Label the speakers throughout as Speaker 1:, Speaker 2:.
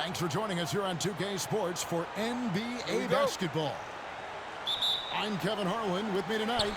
Speaker 1: Thanks for joining us here on 2K Sports for NBA basketball. I'm Kevin Harlan. With me tonight.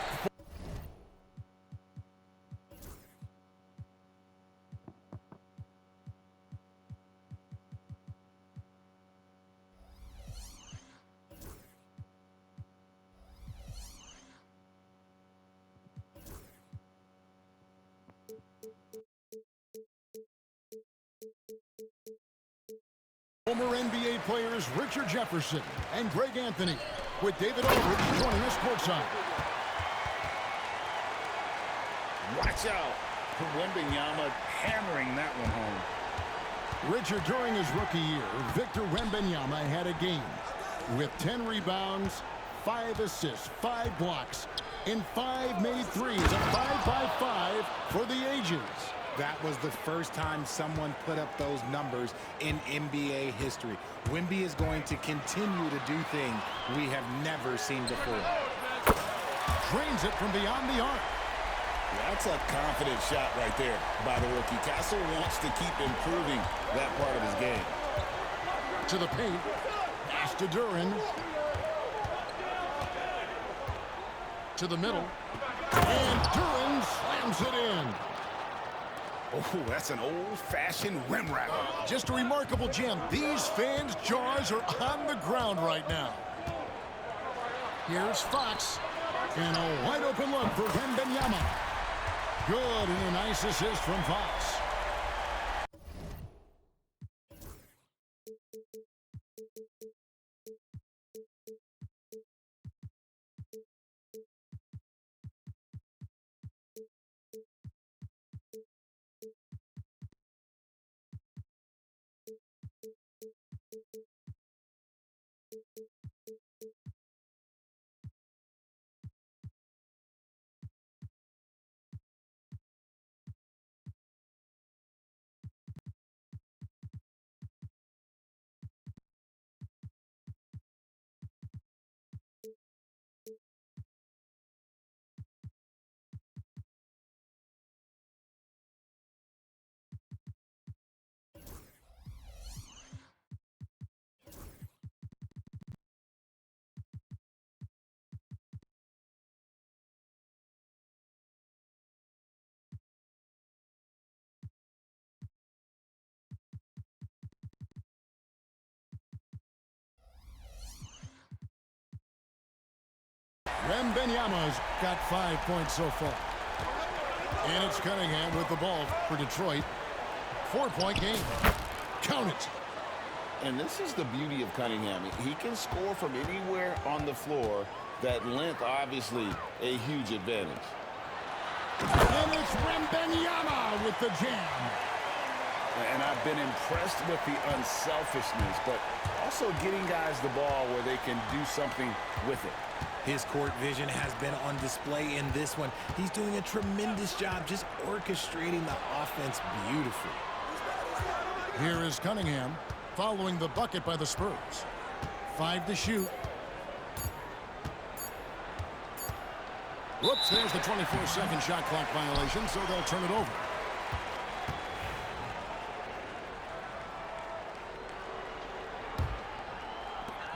Speaker 1: Former NBA players Richard Jefferson and Greg Anthony, with David Aldridge joining us courtside.
Speaker 2: Watch out for Wembanyama hammering that one home.
Speaker 1: Richard, during his rookie year, Victor Wembanyama had a game with 10 rebounds, 5 assists, 5 blocks, and 5 made threes, a 5-by-5 for the ages.
Speaker 3: That was the first time someone put up those numbers in NBA history. Wemby is going to continue to do things we have never seen before.
Speaker 1: Drains it from beyond the arc.
Speaker 2: That's a confident shot right there by the rookie. Castle wants to keep improving that part of his game.
Speaker 1: To the paint. Pass to Duren. To the middle. And Duren slams it in.
Speaker 2: Oh, that's an old-fashioned rim wrap.
Speaker 1: Just a remarkable gem. These fans' jaws are on the ground right now. Here's Fox. And a wide-open look for Wembanyama. Good, and a nice assist from Fox. Wembanyama's got 5 points so far. And it's Cunningham with the ball for Detroit. 4-point game. Count it.
Speaker 2: And this is the beauty of Cunningham. He can score from anywhere on the floor. That length, obviously, a huge advantage.
Speaker 1: And it's Wembanyama with the jam.
Speaker 2: And I've been impressed with the unselfishness, but also getting guys the ball where they can do something with it.
Speaker 3: His court vision has been on display in this one. He's doing a tremendous job just orchestrating the offense beautifully.
Speaker 1: Here is Cunningham following the bucket by the Spurs. 5 to shoot. Whoops, there's the 24-second shot clock violation, so they'll turn it over.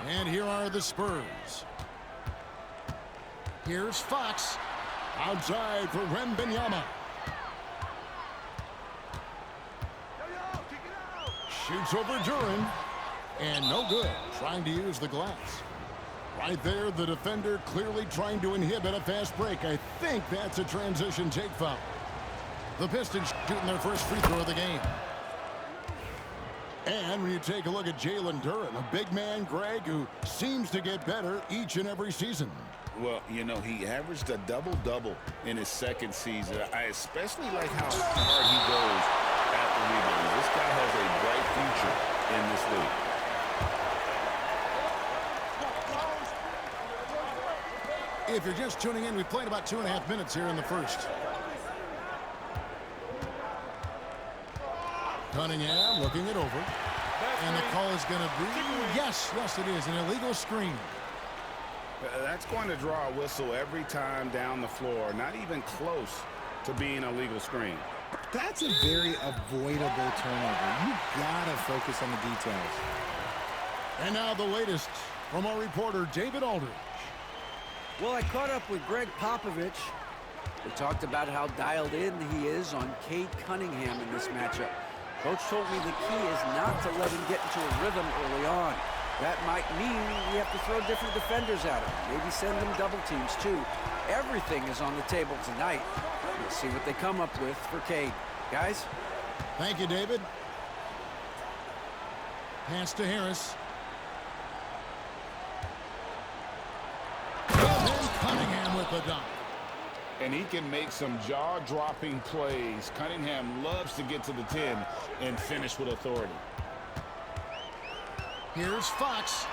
Speaker 1: And here are the Spurs. Here's Fox. Outside for Wembanyama. Shoots over Duren. And no good. Trying to use the glass. Right there, the defender clearly trying to inhibit a fast break. I think that's a transition take foul. The Pistons shooting their first free throw of the game. And when you take a look at Jalen Duren, a big man, Greg, who seems to get better each and every season.
Speaker 2: Well, you know, he averaged a double-double in his second season. I especially like how hard he goes after rebounds. This guy has a bright future in this league.
Speaker 1: If you're just tuning in, we've played about 2.5 minutes here in the first. Cunningham looking it over. And the call is going to be, yes, it is, an illegal screen.
Speaker 2: That's going to draw a whistle every time down the floor. Not even close to being a legal screen.
Speaker 3: That's a very avoidable turnover. You gotta focus on the details.
Speaker 1: And now the latest from our reporter, David Aldridge.
Speaker 4: Well, I caught up with Greg Popovich. We talked about how dialed in he is on Cade Cunningham in this matchup. Coach told me the key is not to let him get into a rhythm early on. That might mean we have to throw different defenders at him. Maybe send them double teams, too. Everything is on the table tonight. We'll see what they come up with for Cade. Guys?
Speaker 1: Thank you, David. Pass to Harris. And then Cunningham with the dunk.
Speaker 2: And he can make some jaw-dropping plays. Cunningham loves to get to the 10 and finish with authority.
Speaker 1: Here's Fox.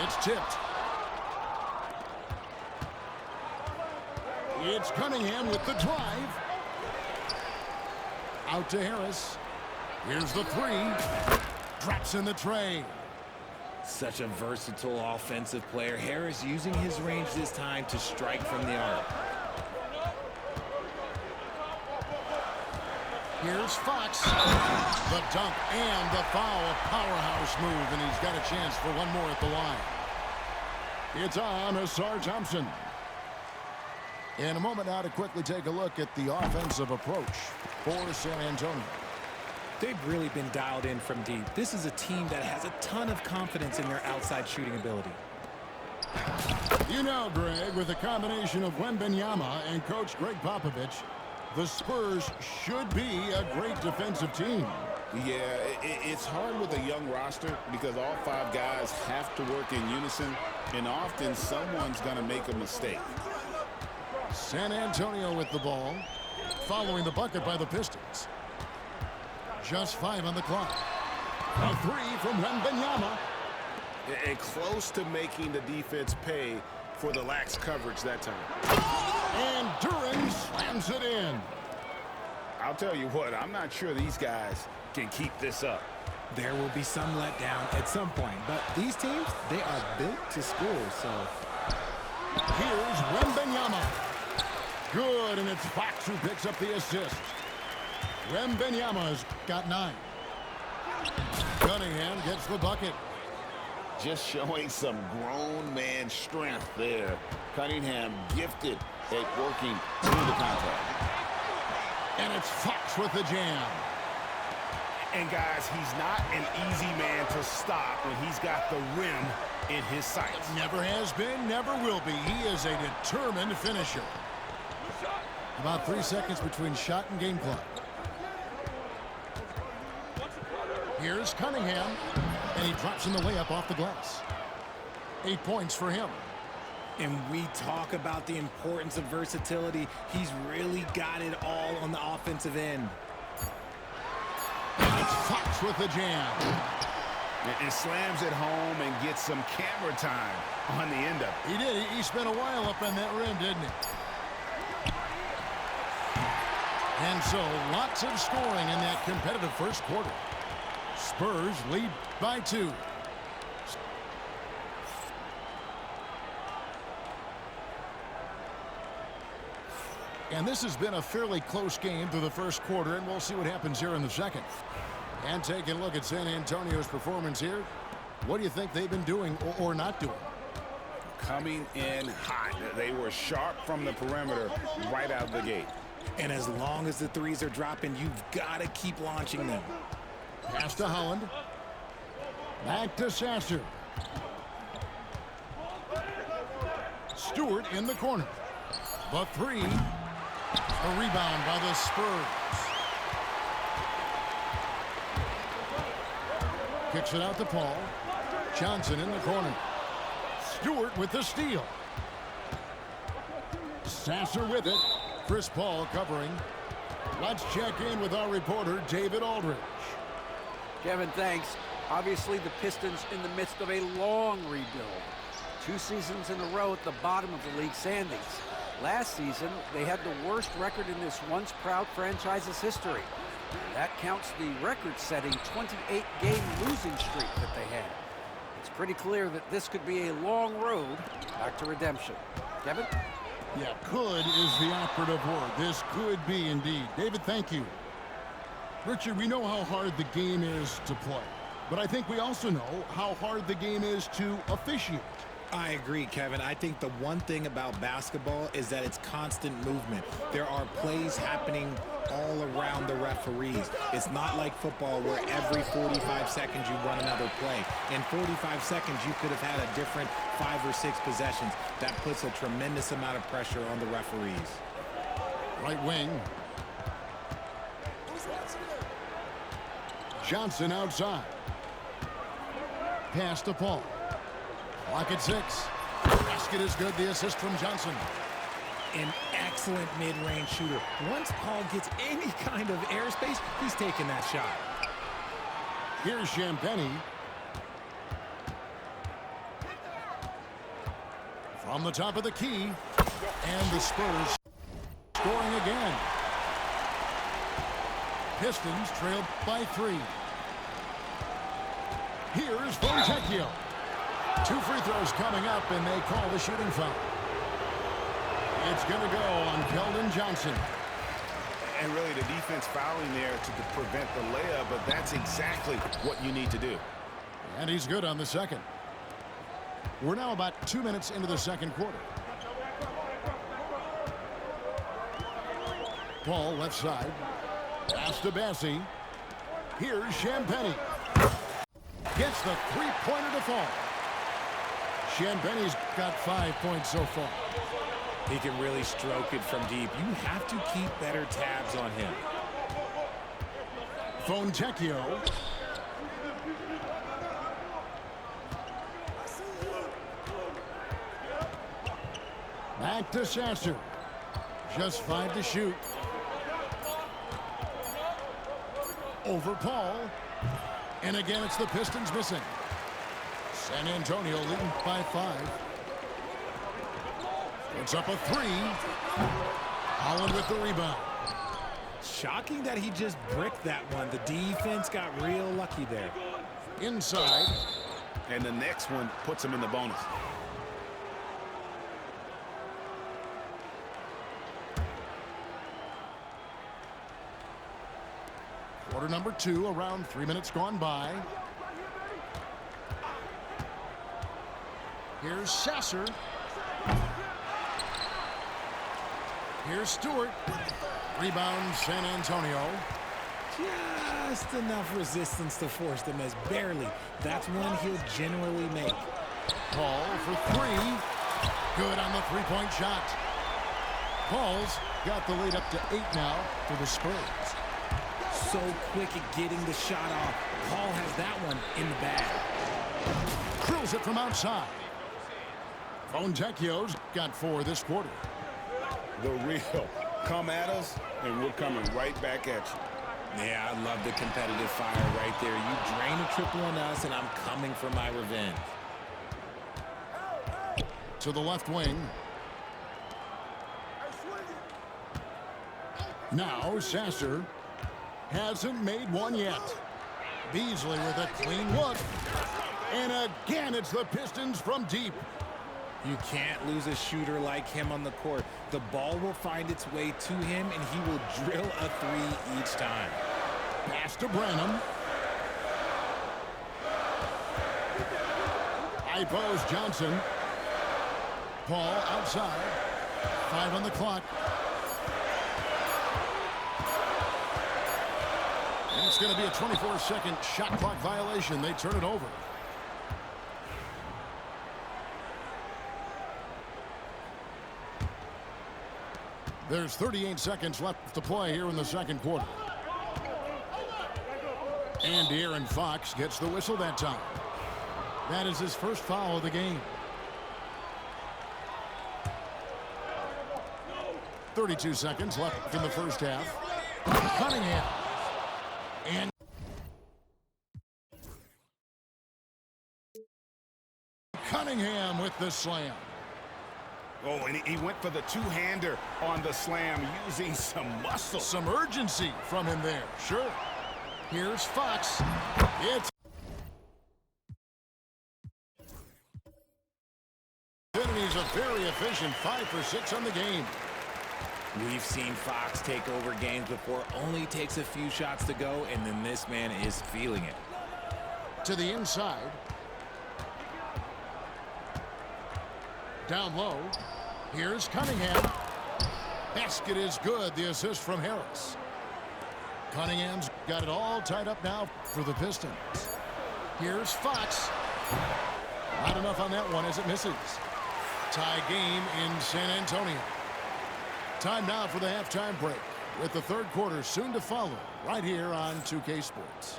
Speaker 1: It's tipped. It's Cunningham with the drive. Out to Harris. Here's the three. Drops in the tray.
Speaker 3: Such a versatile offensive player. Harris using his range this time to strike from the arc.
Speaker 1: Here's Fox. The dunk and the foul. A powerhouse move, and he's got a chance for one more at the line. It's on Ausar Thompson. In a moment now to quickly take a look at the offensive approach for San Antonio.
Speaker 3: They've really been dialed in from deep. This is a team that has a ton of confidence in their outside shooting ability.
Speaker 1: You know, Greg, with a combination of Wembanyama and Coach Greg Popovich, the Spurs should be a great defensive team.
Speaker 2: Yeah, it's hard with a young roster because all 5 guys have to work in unison, and often someone's going to make a mistake.
Speaker 1: San Antonio with the ball, following the bucket by the Pistons. Just 5 on the clock. A three from Wembanyama.
Speaker 2: And close to making the defense pay for the lax coverage that time.
Speaker 1: And Duren slams it in.
Speaker 2: I'll tell you what, I'm not sure these guys can keep this up.
Speaker 3: There will be some letdown at some point, but these teams, they are built to score, so.
Speaker 1: Here's Wembanyama. Good, and it's Fox who picks up the assist. Wembanyama's got 9. Cunningham gets the bucket.
Speaker 2: Just showing some grown man strength there. Cunningham gifted at working through the contact.
Speaker 1: And it's Fox with the jam.
Speaker 2: And guys, he's not an easy man to stop when he's got the rim in his sights.
Speaker 1: Never has been, never will be. He is a determined finisher. About 3 seconds between shot and game clock. Here's Cunningham, and he drops in the layup off the glass. 8 points for him.
Speaker 3: And we talk about the importance of versatility. He's really got it all on the offensive end.
Speaker 1: And it's Fox with the jam.
Speaker 2: And slams it home and gets some camera time on the end of it.
Speaker 1: He did. He spent a while up on that rim, didn't he? And so lots of scoring in that competitive first quarter. Spurs lead by 2. And this has been a fairly close game through the first quarter, and we'll see what happens here in the second. And taking a look at San Antonio's performance here, what do you think they've been doing or not doing?
Speaker 2: Coming in hot. They were sharp from the perimeter right out of the gate.
Speaker 3: And as long as the threes are dropping, you've got to keep launching them.
Speaker 1: Pass to Holland. Back to Sasser. Stewart in the corner. The three. A rebound by the Spurs. Kicks it out to Paul. Johnson in the corner. Stewart with the steal. Sasser with it. Chris Paul covering. Let's check in with our reporter, David Aldridge.
Speaker 4: Kevin, thanks. Obviously, the Pistons in the midst of a long rebuild. 2 seasons in a row at the bottom of the league standings. Last season, they had the worst record in this once-proud franchise's history. That counts the record-setting 28-game losing streak that they had. It's pretty clear that this could be a long road back to redemption. Kevin?
Speaker 1: Yeah, could is the operative word. This could be indeed. David, thank you. Richard, we know how hard the game is to play, but I think we also know how hard the game is to officiate.
Speaker 3: I agree, Kevin. I think the one thing about basketball is that it's constant movement. There are plays happening all around the referees. It's not like football where every 45 seconds you run another play. In 45 seconds, you could have had a different 5 or 6 possessions. That puts a tremendous amount of pressure on the referees.
Speaker 1: Right wing. Johnson outside. Pass to Paul. Clock at 6. Basket is good. The assist from Johnson.
Speaker 3: An excellent mid-range shooter. Once Paul gets any kind of airspace, he's taking that shot.
Speaker 1: Here's Champagnie. From the top of the key. And the Spurs scoring again. Pistons trailed by 3. Here's Fontecchio. 2 free throws coming up, and they call the shooting foul. It's going to go on Keldon Johnson.
Speaker 2: And really the defense fouling there to prevent the layup, but that's exactly what you need to do.
Speaker 1: And he's good on the second. We're now about 2 minutes into the second quarter. Paul left side. Pass to Bassi. Here's Champagnie. Gets the three-pointer to fall. Champagnie's got 5 points so far.
Speaker 3: He can really stroke it from deep. You have to keep better tabs on him.
Speaker 1: Fontecchio. Back to Sasser. Just 5 to shoot. Over Paul. And again, it's the Pistons missing. San Antonio leading by 5. It's up a 3. Holland with the rebound.
Speaker 3: Shocking that he just bricked that one. The defense got real lucky there.
Speaker 1: Inside.
Speaker 2: And the next one puts him in the bonus.
Speaker 1: Quarter number 2, around 3 minutes gone by. Here's Sasser. Here's Stewart. Rebound, San Antonio.
Speaker 3: Just enough resistance to force them as barely. That's one he'll generally make.
Speaker 1: Paul for 3. Good on the three-point shot. Paul's got the lead up to 8 now for the Spurs.
Speaker 3: So quick at getting the shot off. Paul has that one in the bag.
Speaker 1: Drills it from outside. Fontecchio's got 4 this quarter.
Speaker 2: The real. Come at us, and we're coming right back at you.
Speaker 3: Yeah, I love the competitive fire right there. You drain a triple on us, and I'm coming for my revenge.
Speaker 1: To the left wing. Now Sasser hasn't made one yet. Beasley with a clean look. And again, it's the Pistons from deep.
Speaker 3: You can't lose a shooter like him on the court. The ball will find its way to him, and he will drill a 3 each time.
Speaker 1: Pass to Branham. High post Johnson. Paul outside. 5 on the clock. And it's going to be a 24-second shot clock violation. They turn it over. There's 38 seconds left to play here in the second quarter. And De'Aaron Fox gets the whistle that time. That is his first foul of the game. 32 seconds left in the first half. Cunningham. And Cunningham with the slam.
Speaker 2: Oh, and he went for the two-hander on the slam, using some muscle.
Speaker 1: Some urgency from him there, sure. Here's Fox. It's and he's a very efficient 5 for 6 on the game.
Speaker 3: We've seen Fox take over games before, only takes a few shots to go, and then this man is feeling it.
Speaker 1: To the inside. Down low. Here's Cunningham. Basket is good. The assist from Harris. Cunningham's got it all tied up now for the Pistons. Here's Fox. Not enough on that one as it misses. Tie game in San Antonio. Time now for the halftime break, with the third quarter soon to follow right here on 2K Sports.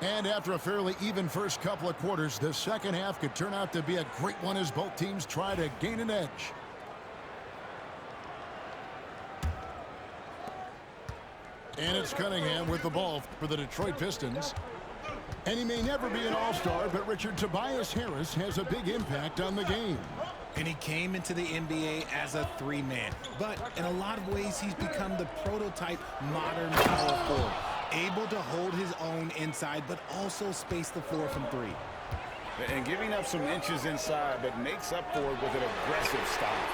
Speaker 1: And after a fairly even first couple of quarters, the second half could turn out to be a great one as both teams try to gain an edge. And it's Cunningham with the ball for the Detroit Pistons. And he may never be an all-star, but Richard, Tobias Harris has a big impact on the game.
Speaker 3: And he came into the NBA as a three-man. But in a lot of ways, he's become the prototype modern power forward. Able to hold his own inside, but also space the floor from three.
Speaker 2: And giving up some inches inside, but makes up for it with an aggressive style.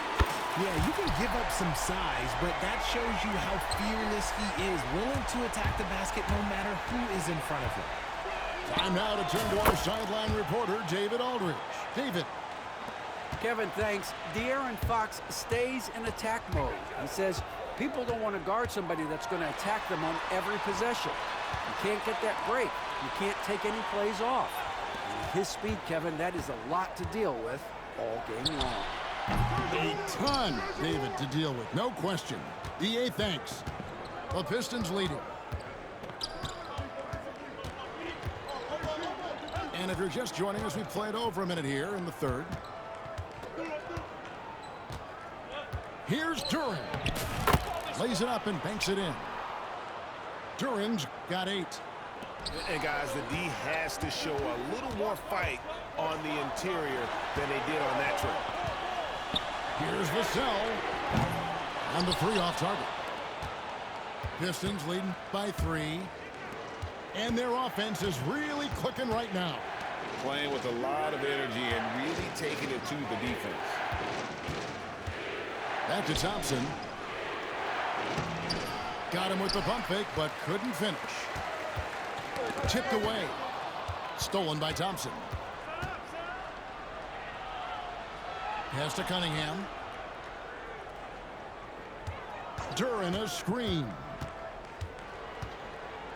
Speaker 3: Yeah, you can give up some size, but that shows you how fearless he is, willing to attack the basket no matter who is in front of him.
Speaker 1: Time now to turn to our sideline reporter, David Aldridge. David.
Speaker 4: Kevin, thanks. De'Aaron Fox stays in attack mode. He says people don't want to guard somebody that's going to attack them on every possession. You can't get that break. You can't take any plays off. And with his speed, Kevin, that is a lot to deal with all game long.
Speaker 1: A ton, David, to deal with. No question. EA, thanks. The Pistons leading. And if you're just joining us, we've played over a minute here in the third. Here's Duren. Lays it up and banks it in. Duren's got 8.
Speaker 2: And guys, the D has to show a little more fight on the interior than they did on that trip.
Speaker 1: Here's Vassell. On the 3 off target. Pistons leading by 3. And their offense is really clicking right now.
Speaker 2: Playing with a lot of energy and really taking it to the defense.
Speaker 1: Back to Thompson. Got him with the pump fake, but couldn't finish. Tipped away. Stolen by Thompson. Pass to Cunningham. Duren a screen.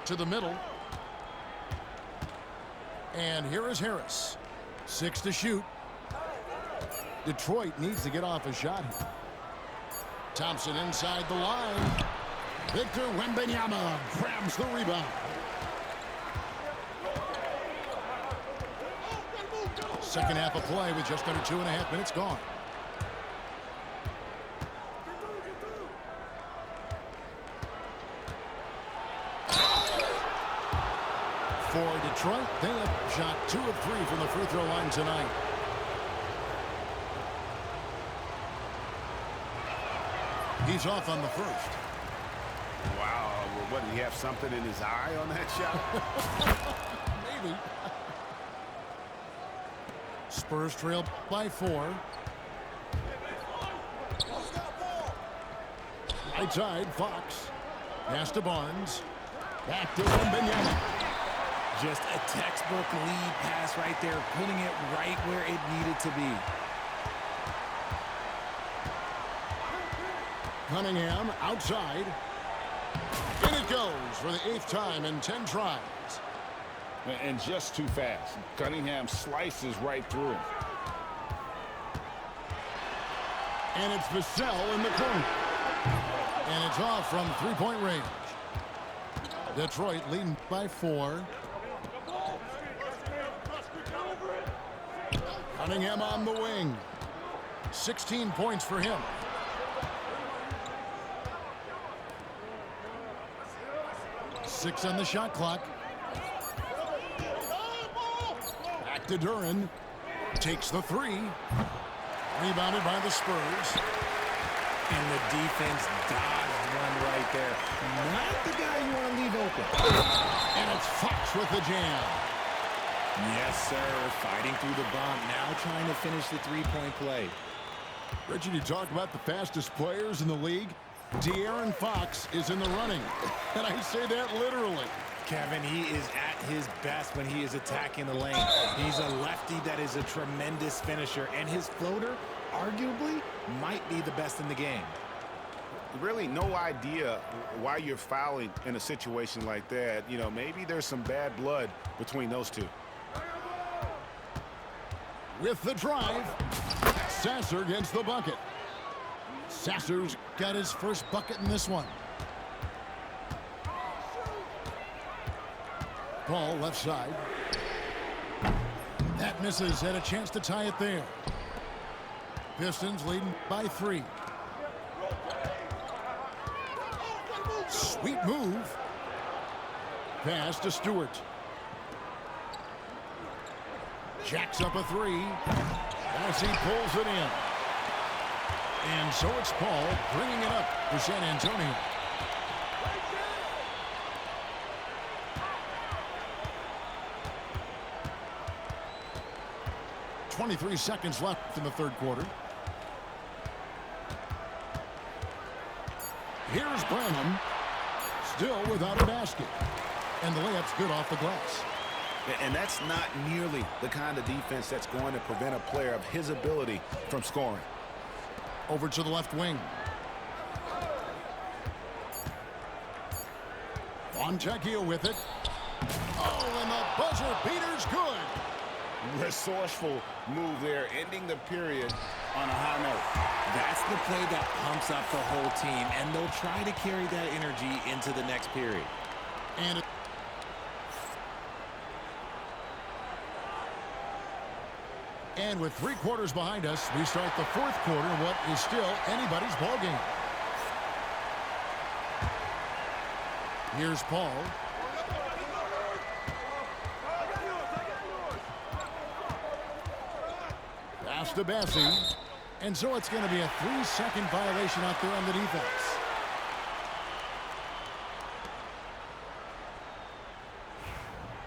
Speaker 1: To the middle. And here is Harris. 6 to shoot. Detroit needs to get off a shot here. Thompson inside the line. Victor Wembanyama grabs the rebound. Second half of play with just under 2.5 minutes gone. For Detroit, they have shot 2 of 3 from the free throw line tonight. He's off on the first.
Speaker 2: Wow, well, what, did he have something in his eye on that shot?
Speaker 1: Maybe. Spurs trail by 4. Right side, Fox. Pass to Barnes. Back to Wembanyama.
Speaker 3: Just a textbook lead pass right there, putting it right where it needed to be.
Speaker 1: Cunningham outside. In it goes for the 8th time in 10 tries.
Speaker 2: And just too fast. Cunningham slices right through him.
Speaker 1: And it's Vassell in the corner. And it's off from 3-point range. Detroit leading by 4. Cunningham on the wing. 16 points for him. Six on the shot clock. Back to Duren. Takes the 3. Rebounded by the Spurs.
Speaker 3: And the defense dodged one right there. Not the guy you want to leave open.
Speaker 1: And it's Fox with the jam.
Speaker 3: Yes, sir. Fighting through the bump. Now trying to finish the three-point play.
Speaker 1: Richard, you talk about the fastest players in the league. De'Aaron Fox is in the running. And I say that literally.
Speaker 3: Kevin, he is at his best when he is attacking the lane. He's a lefty that is a tremendous finisher, and his floater, arguably, might be the best in the game.
Speaker 2: Really no idea why you're fouling in a situation like that. You know, maybe there's some bad blood between those two.
Speaker 1: With the drive, Sasser gets the bucket. Sasser's got his first bucket in this one. Ball left side. That misses. Had a chance to tie it there. Pistons leading by 3. Sweet move. Pass to Stewart. Jacks up a 3. As he pulls it in. And so it's Paul bringing it up for San Antonio. .23 seconds left in the third quarter. Here's Branham. Still without a basket. And the layup's good off the glass.
Speaker 2: And that's not nearly the kind of defense that's going to prevent a player of his ability from scoring.
Speaker 1: Over to the left wing. Fontecchio with it. Oh, and the buzzer beater's good.
Speaker 2: Resourceful move there, ending the period on a high note.
Speaker 3: That's the play that pumps up the whole team, and they'll try to carry that energy into the next period.
Speaker 1: And with 3 quarters behind us, we start the fourth quarter in what is still anybody's ball game. Here's Paul. Pass to Bassie. And so it's going to be a 3-second violation out there on the defense.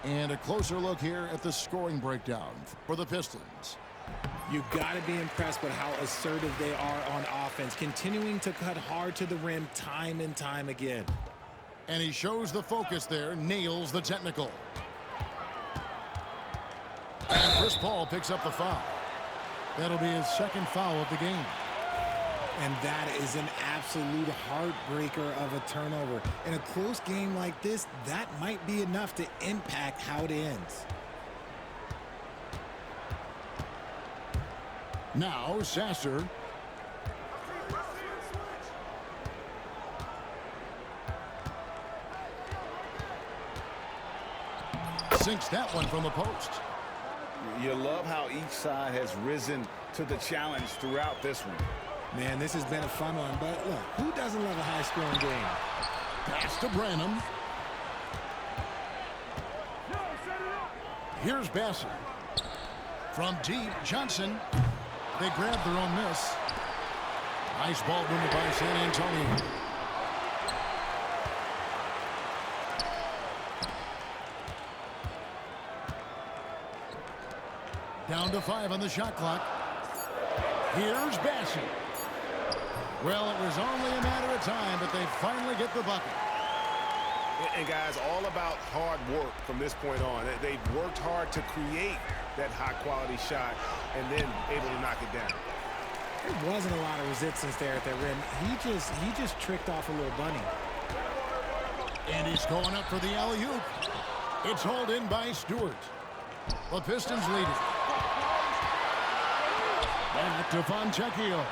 Speaker 1: And a closer look here at the scoring breakdown for the Pistons.
Speaker 3: You've got to be impressed with how assertive they are on offense, continuing to cut hard to the rim time and time again.
Speaker 1: And he shows the focus there, nails the technical. And Chris Paul picks up the foul. That'll be his second foul of the game.
Speaker 3: And that is an absolute heartbreaker of a turnover. In a close game like this, that might be enough to impact how it ends.
Speaker 1: Now Sasser. Sinks that one from the post.
Speaker 2: You love how each side has risen to the challenge throughout this one.
Speaker 3: Man, this has been a fun one, but look, who doesn't love a high-scoring game?
Speaker 1: Pass to Branham. Here's Bassie. From deep, Johnson. They grab their own miss. Nice ball movement by San Antonio. Down to 5 on the shot clock. Here's Bassie. Well, it was only a matter of time, but they finally get the bucket.
Speaker 2: And guys, all about hard work from this point on. They've worked hard to create that high-quality shot and then able to knock it down.
Speaker 3: There wasn't a lot of resistance there at the rim. He just tricked off a little bunny.
Speaker 1: And he's going up for the alley-oop. It's hauled in by Stewart. The Pistons lead it. Back to Fontecchio.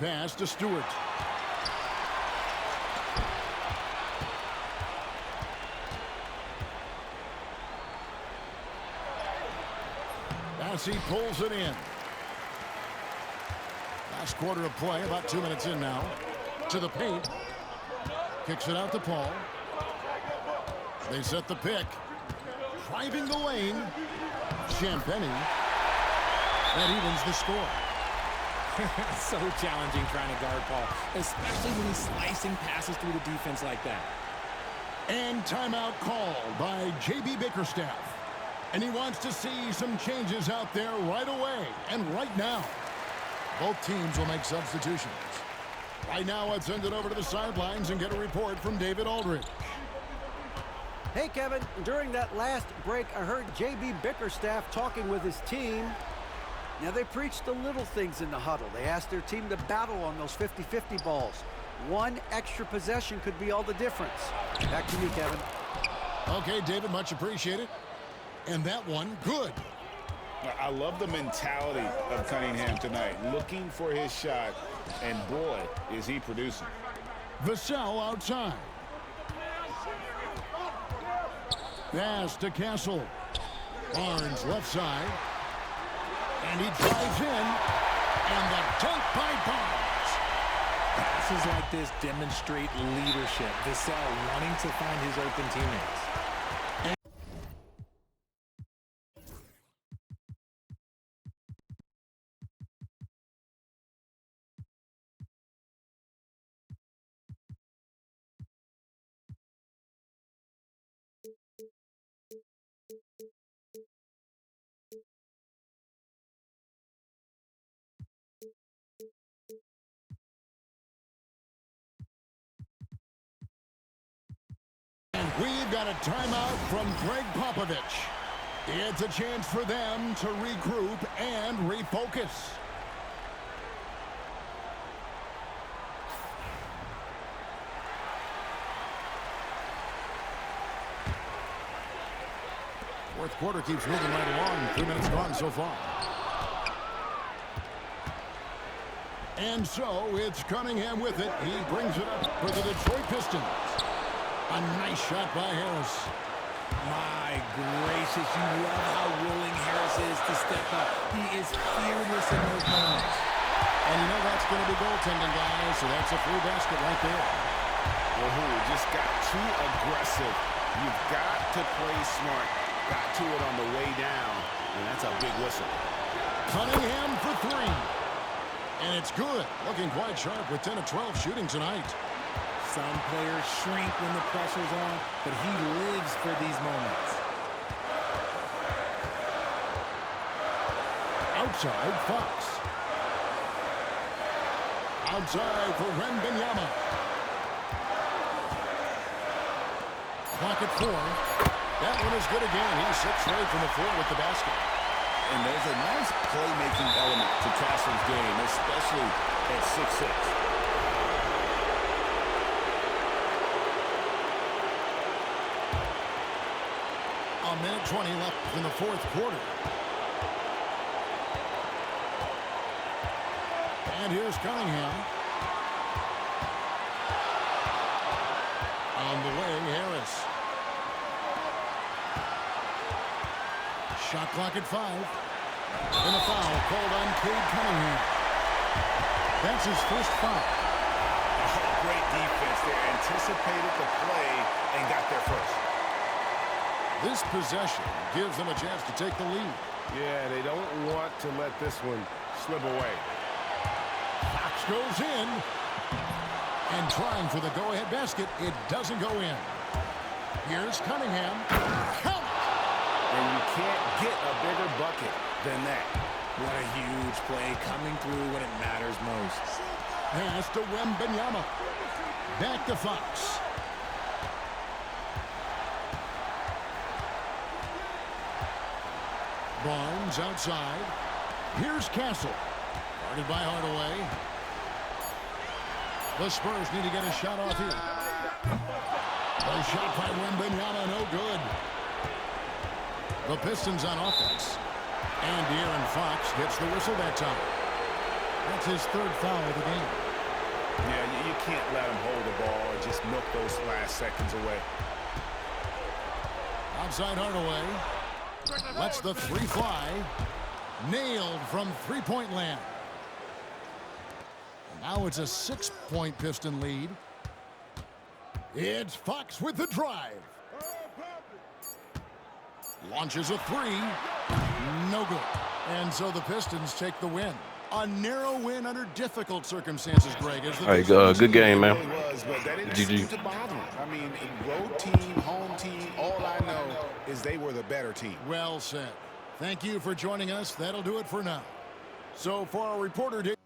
Speaker 1: Pass to Stewart. Bassie pulls it in. Last quarter of play, about 2 minutes in now. To the paint. Kicks it out to Paul. They set the pick. Driving the lane. Champagnie. That evens the score.
Speaker 3: So challenging trying to guard Paul, especially when he's slicing passes through the defense like that.
Speaker 1: And timeout called by J.B. Bickerstaff. And he wants to see some changes out there right away and right now. Both teams will make substitutions. Right now, let's send it over to the sidelines and get a report from David Aldridge.
Speaker 4: Hey, Kevin, during that last break, I heard J.B. Bickerstaff talking with his team. Now, they preached the little things in the huddle. They asked their team to battle on those 50-50 balls. One extra possession could be all the difference. Back to me, Kevin.
Speaker 1: Okay, David, much appreciated. And that one, good.
Speaker 2: I love the mentality of Cunningham tonight, looking for his shot, and boy, is he producing.
Speaker 1: Vassell outside. Pass to Castle. Barnes left side. And he drives in. And the dunk by Barnes.
Speaker 3: Passes like this demonstrate leadership. Vassell wanting to find his open teammates.
Speaker 1: We've got a timeout from Greg Popovich. It's a chance for them to regroup and refocus. Fourth quarter keeps moving right along. 3 minutes gone so far. And so it's Cunningham with it. He brings it up for the Detroit Pistons. A nice shot by Harris.
Speaker 3: My gracious, you love how willing Harris is to step up. He is fearless in those moments.
Speaker 1: And you know that's going to be goaltending, guys, so that's a free basket right there.
Speaker 2: Wahoo just got too aggressive. You've got to play smart. Got to it on the way down, and that's a big whistle.
Speaker 1: Cunningham for three. And it's good. Looking quite sharp with 10 of 12 shooting tonight.
Speaker 3: Some players shrink when the pressure's on, but he lives for these moments.
Speaker 1: Outside, Fox. Outside for Wembanyama. Clock at 4. That one is good again. He's 6 away from the floor with the basket.
Speaker 2: And there's a nice playmaking element to Castle's game, especially at 6'6".
Speaker 1: A minute 20 left in the fourth quarter. And here's Cunningham. On the way, Harris. Shot clock at 5. And a foul called on Cade Cunningham. That's his first foul.
Speaker 2: Oh, great defense. They anticipated the play and got there first.
Speaker 1: This possession gives them a chance to take the lead.
Speaker 5: Yeah, they don't want to let this one slip away.
Speaker 1: Fox goes in. And trying for the go-ahead basket, it doesn't go in. Here's Cunningham. Count!
Speaker 2: And you can't get a bigger bucket than that.
Speaker 3: What a huge play coming through when it matters most.
Speaker 1: Pass to Wembanyama. Back to Fox. Barnes outside. Here's Castle. Guarded by Hardaway. The Spurs need to get a shot off here. A shot by Wembanyama, no good. The Pistons on offense. And De'Aaron Fox gets the whistle that time. That's his third foul of the game.
Speaker 2: Yeah, you can't let him hold the ball and just milk those last seconds away.
Speaker 1: Outside Hardaway. Lets the three fly. Nailed from three-point land. Now it's a 6-point Piston lead. It's Fox with the drive. Launches a three. No good. And so the Pistons take the win. A narrow win under difficult circumstances, Greg. As the
Speaker 6: All right, good game, man.
Speaker 2: It was, but that didn't
Speaker 6: GG.
Speaker 2: seem to bother him. I mean, road team, home team, all I know is they were the better team.
Speaker 1: Well said. Thank you for joining us. That'll do it for now. So for our reporter, Dave.